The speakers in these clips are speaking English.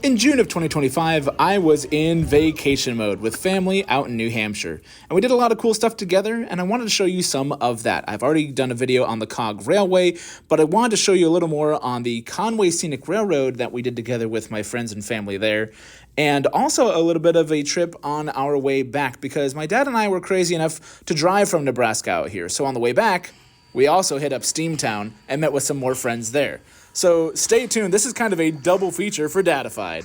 In June of 2025, I was in vacation mode with family out in New Hampshire, and we did a lot of cool stuff together, and I wanted to show you some of that. I've already done a video on the Cog Railway, but I wanted to show you a little more on the Conway Scenic Railroad that we did together with my friends and family there, and also a little bit of a trip on our way back, because my dad and I were crazy enough to drive from Nebraska out here, so on the way back, we also hit up Steamtown and met with some more friends there. So stay tuned, this is kind of a double feature for Dadified.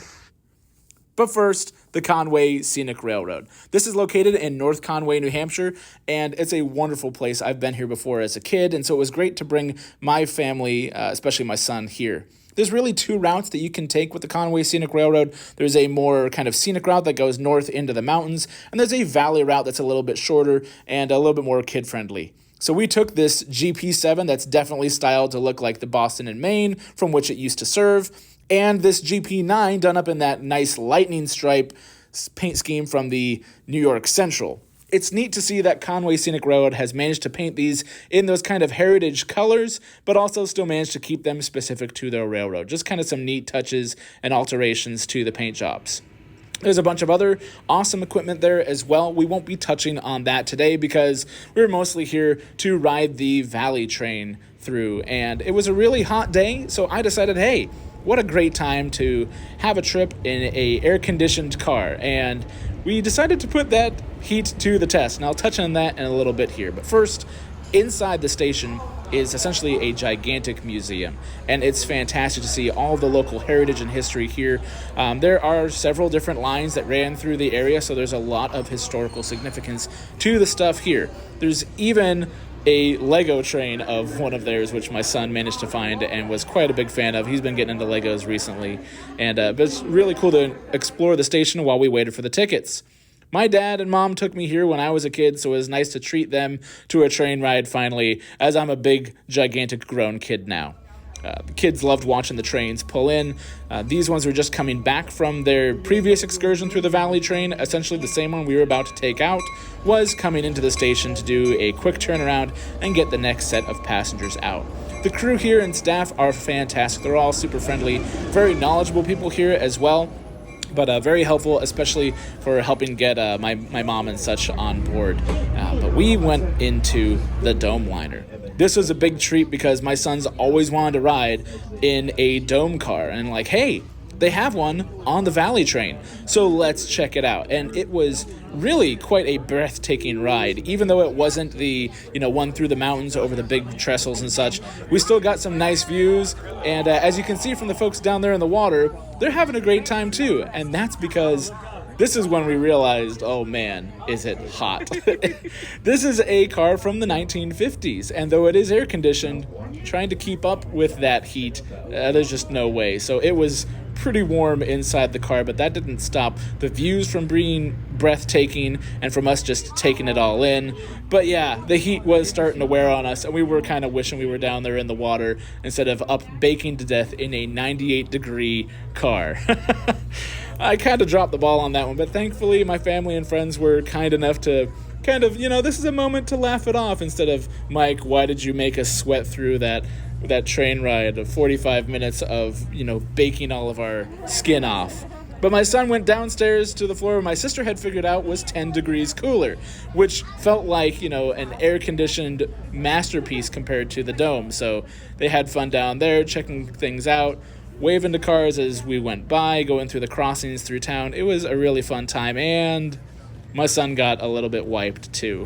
But first, the Conway Scenic Railroad. This is located in North Conway, New Hampshire, and it's a wonderful place. I've been here before as a kid, and so it was great to bring my family, especially my son, here. There's really two routes that you can take with the Conway Scenic Railroad. There's a more kind of scenic route that goes north into the mountains, and there's a valley route that's a little bit shorter and a little bit more kid-friendly. So we took this GP7 that's definitely styled to look like the Boston and Maine from which it used to serve, and this GP9 done up in that nice lightning stripe paint scheme from the New York Central. It's neat to see that Conway Scenic Road has managed to paint these in those kind of heritage colors, but also still managed to keep them specific to their railroad. Just kind of some neat touches and alterations to the paint jobs. There's a bunch of other awesome equipment there as well. We won't be touching on that today because we're mostly here to ride the Valley train through. And it was a really hot day, so I decided, hey, what a great time to have a trip in a air-conditioned car. And we decided to put that heat to the test. And I'll touch on that in a little bit here. But first, inside the station is essentially a gigantic museum, and it's fantastic to see all the local heritage and history here. There are several different lines that ran through the area, so there's a lot of historical significance to the stuff here. There's even a Lego train of one of theirs, which my son managed to find and was quite a big fan of. He's been getting into Legos recently, and but it's really cool to explore the station while we waited for the tickets. My dad and mom took me here when I was a kid, so it was nice to treat them to a train ride finally, as I'm a big, gigantic grown kid now. The kids loved watching the trains pull in. These ones were just coming back from their previous excursion through the Valley train. Essentially the same one we were about to take out was coming into the station to do a quick turnaround and get the next set of passengers out. The crew here and staff are fantastic. They're all super friendly, very knowledgeable people here as well. But very helpful, especially for helping get my mom and such on board. But we went into the Domeliner. This was a big treat because my son's always wanted to ride in a dome car. And like, hey, they have one on the Valley train, so let's check it out. And it was really quite a breathtaking ride. Even though it wasn't the one through the mountains over the big trestles and such, we still got some nice views. And as you can see from the folks down there in the water, they're having a great time too. And that's because this is when we realized, oh man, is it hot. This is a car from the 1950s, and though it is air conditioned, trying to keep up with that heat, there's just no way. So it was pretty warm inside the car, but that didn't stop the views from being breathtaking and from us just taking it all in. But yeah, the heat was starting to wear on us, and we were kind of wishing we were down there in the water instead of up baking to death in a 98-degree car. I kind of dropped the ball on that one, but thankfully my family and friends were kind enough to kind of, this is a moment to laugh it off instead of, Mike, why did you make us sweat through that train ride of 45 minutes of, baking all of our skin off. But my son went downstairs to the floor my sister had figured out was 10 degrees cooler, which felt like, an air-conditioned masterpiece compared to the dome. So they had fun down there, checking things out, waving to cars as we went by, going through the crossings through town. It was a really fun time, and my son got a little bit wiped too.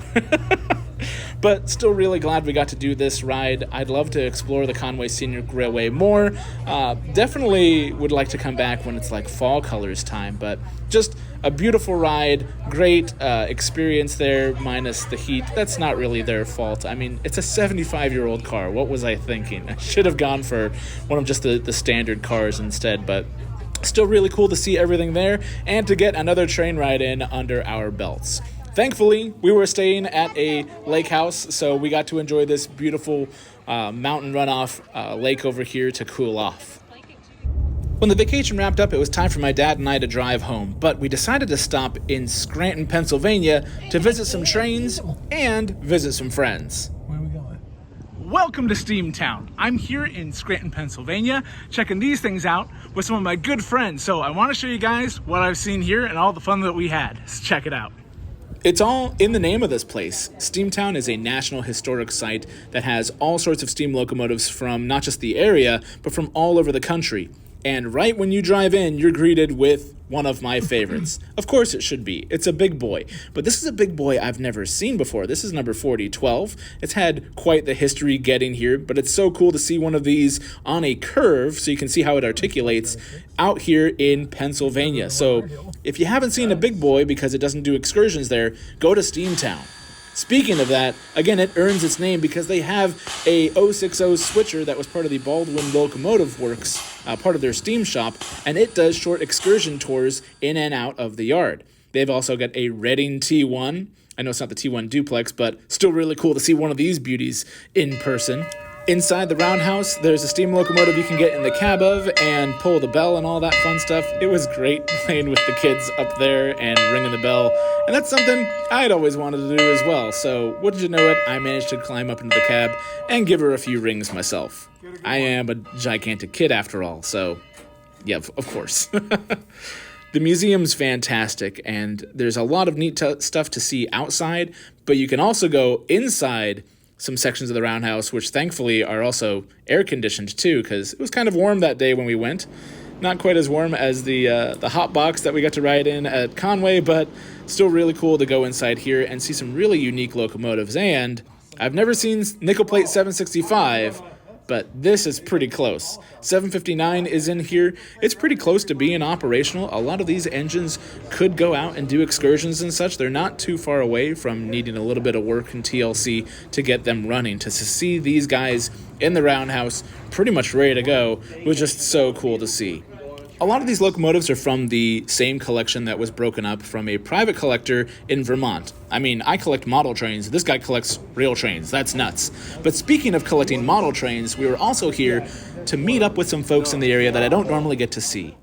But still really glad we got to do this ride. I'd love to explore the Conway Scenic Railway more. Definitely would like to come back when it's like fall colors time, but just a beautiful ride, great experience there, minus the heat. That's not really their fault. I mean, it's a 75-year-old car. What was I thinking? I should have gone for one of just the standard cars instead, but still really cool to see everything there and to get another train ride in under our belts. Thankfully, we were staying at a lake house, so we got to enjoy this beautiful mountain runoff lake over here to cool off. When the vacation wrapped up, it was time for my dad and I to drive home, but we decided to stop in Scranton, Pennsylvania to visit some trains and visit some friends. Where are we going? Welcome to Steamtown. I'm here in Scranton, Pennsylvania, checking these things out with some of my good friends. So I want to show you guys what I've seen here and all the fun that we had. Let's check it out. It's all in the name of this place. Steamtown is a national historic site that has all sorts of steam locomotives from not just the area, but from all over the country. And right when you drive in, you're greeted with one of my favorites. Of course it should be. It's a big boy. But this is a big boy I've never seen before. This is number 4012. It's had quite the history getting here, but it's so cool to see one of these on a curve so you can see how it articulates out here in Pennsylvania. So if you haven't seen a big boy because it doesn't do excursions there, go to Steamtown. Speaking of that, again, it earns its name because they have a 060 switcher that was part of the Baldwin Locomotive Works, part of their steam shop, and it does short excursion tours in and out of the yard. They've also got a Reading T1. I know it's not the T1 duplex, but still really cool to see one of these beauties in person. Inside the Roundhouse, there's a steam locomotive you can get in the cab of and pull the bell and all that fun stuff. It was great playing with the kids up there and ringing the bell. And that's something I'd always wanted to do as well. So wouldn't you know it, I managed to climb up into the cab and give her a few rings myself. I am a gigantic kid after all, so yeah, of course. The museum's fantastic, and there's a lot of neat stuff to see outside, but you can also go inside some sections of the Roundhouse, which thankfully are also air-conditioned too, because it was kind of warm that day when we went. Not quite as warm as the hot box that we got to ride in at Conway, but still really cool to go inside here and see some really unique locomotives. And I've never seen nickel plate 765, but this is pretty close. 759 is in here. It's pretty close to being operational. A lot of these engines could go out and do excursions and such. They're not too far away from needing a little bit of work in TLC to get them running. To see these guys in the Roundhouse pretty much ready to go was just so cool to see. A lot of these locomotives are from the same collection that was broken up from a private collector in Vermont. I mean, I collect model trains. This guy collects real trains. That's nuts. But speaking of collecting model trains, we were also here to meet up with some folks in the area that I don't normally get to see.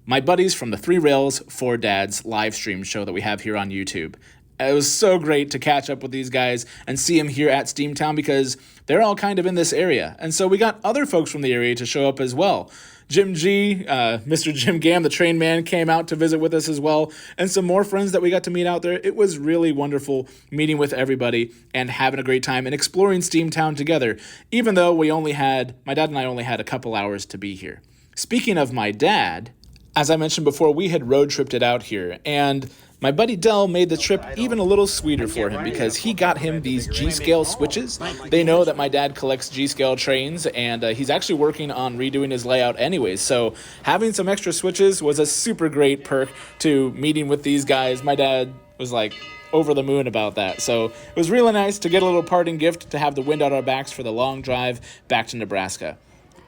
My buddies from the 3 Rails 4 Dads live stream show that we have here on YouTube. It was so great to catch up with these guys and see them here at Steamtown because they're all kind of in this area. And so we got other folks from the area to show up as well. Jim G, Mr. Jim Gam, the train man, came out to visit with us as well, and some more friends that we got to meet out there. It was really wonderful meeting with everybody and having a great time and exploring Steamtown together, even though my dad and I only had a couple hours to be here. Speaking of my dad, as I mentioned before, we had road tripped it out here, and my buddy Dell made the trip even a little sweeter for him because he got him these G-scale switches. They know that my dad collects G-scale trains, and he's actually working on redoing his layout anyways. So having some extra switches was a super great perk to meeting with these guys. My dad was like over the moon about that. So it was really nice to get a little parting gift to have the wind at our backs for the long drive back to Nebraska.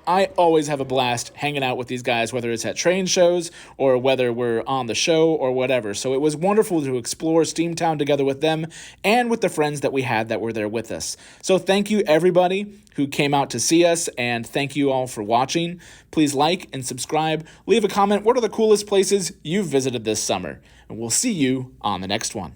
I always have a blast hanging out with these guys, whether it's at train shows or whether we're on the show or whatever. So it was wonderful to explore Steamtown together with them and with the friends that we had that were there with us. So thank you everybody who came out to see us, and thank you all for watching. Please like and subscribe. Leave a comment. What are the coolest places you've visited this summer? And we'll see you on the next one.